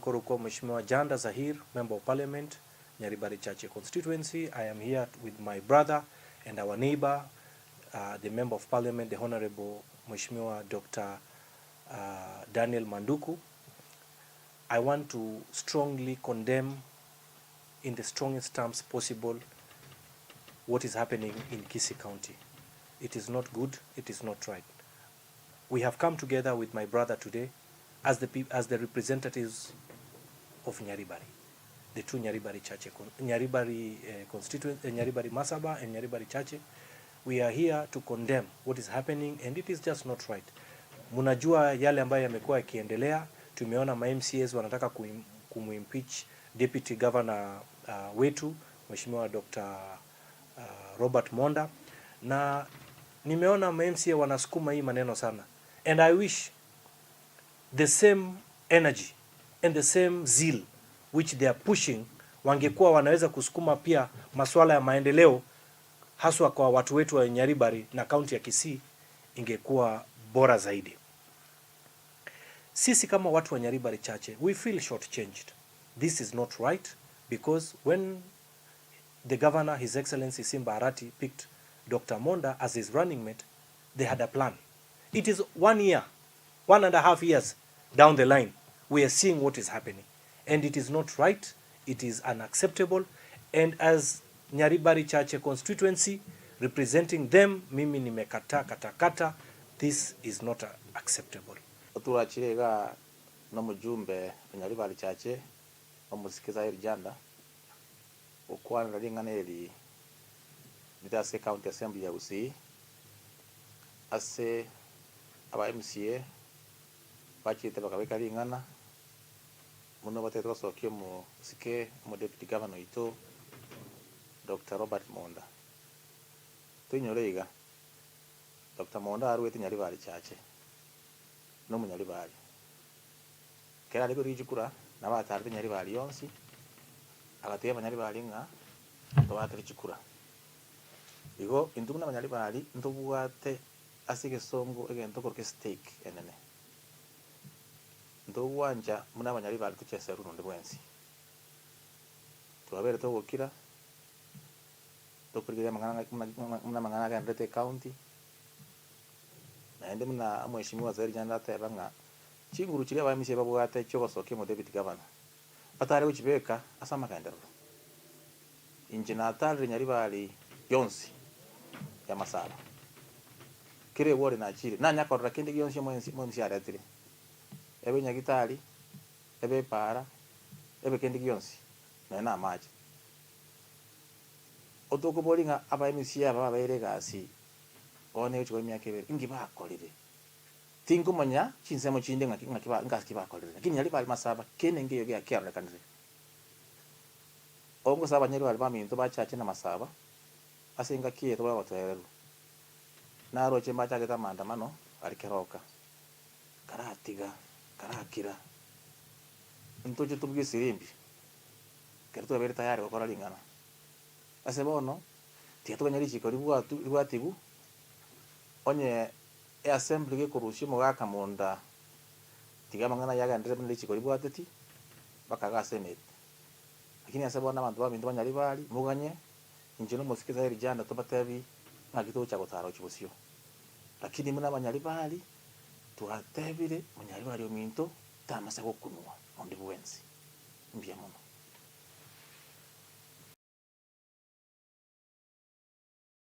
Koruko Mheshimiwa Janda Zahir, Member of Parliament, Nyaribari constituency. I am here with my brother and our neighbor, the Member of Parliament, the Honorable Mheshimiwa Dr. Daniel Manduku. I want to strongly condemn in the strongest terms possible what is happening in Kisii County. It is not good, it is not right. We have come together with my brother today as the representatives of Nyaribari, the two Nyaribari Chache, Nyaribari constituency, Nyaribari Masaba and Nyaribari Chache. We are here to condemn what is happening and it is just not right. Munajua yale ambayo yamekuwa yakiendelea. Tumeona ma-MCAs wanataka kumimpeach Deputy Governor wetu Mheshimiwa Dr. Robert Monda, na nimeona ma-MCA wanasukuma hii maneno sana, and I wish the same energy and the same zeal which they are pushing wangekuwa wanaweza kusukuma pia masuala ya maendeleo haswa kwa watu wetu wa Nyaribari na kaunti ya Kisii, ingekuwa bora zaidi. Sisi kama watu wa Nyaribari Chache, we feel shortchanged. This is not right, because when the governor, His Excellency Simba Arati, picked Dr. Monda as his running mate, they had a plan. It is 1 year, 1.5 years down the line, we are seeing what is happening. And it is not right, it is unacceptable. And as Nyaribari Chache constituency, representing them, mimi nimekata kata, this is not acceptable. Turachirega no mujumbe Nyaribari Chache omusikiza Janda okwana ringaneli Mitase County Assembly ya Kisii ase aba MCA bachite bakabeka ringana muno batetwa sokyo mu sike mu Deputy Governor ito Dr. Robert Monda tunyorega Dr. Monda arwete Nyaribari Chache no munyaribari kera ariko rijikura nabatarite Nyaribari yonsi agateye abanyaribari nga tobatari chikura igo indumuna abanyaribari ndobuwate asige songo egento korke stake enene ndobuwanja muna abanyaribari tuchese runo bwensi twabere togokira tokurigera mangana ga ndete county naende muna Mheshimiwa Zahir Janda ateba nga chinguru chiri abamisi babwate cyo basoke mu Deputy Governor batare ukibeka asama kaendero injina atari Nyaribari yonsi ya masaba kire wore na chiri na nyakorra kindi yonsi mwensi aratire ebe nyagitari ebe para ebe kindi yonsi na maji otoko bolinga abamisi aba baberegasi one uchi kwemya kebere ingi bakolire tingo manya chinsemo chinde ngakiba ngaskibakolire lakini Nyaribari masaba kene ngiyo ya kyara kanire ongo saba Nyaribari baminto bachache na masaba asenga kiye to babatweru naro chemba chake ta maandamano alikeroka karatiga karakira ntoje tubwe sirimbi kerto bere tayari okora lingana asebono tieto nyari chikori bwatigu onye assembly ke kurushimo gaka Monda tiga mangana yaga ndire muri chikori bwateti bakaga senate lakini asabona abantu bamindu Nyaribari muganye injino musikiza Janda tobatabi ngakito cha gutaro kibusyo lakini muna Nyaribari tuatebire Nyaribari ominto tamasa gokunwa ondi bwensi mbia muno.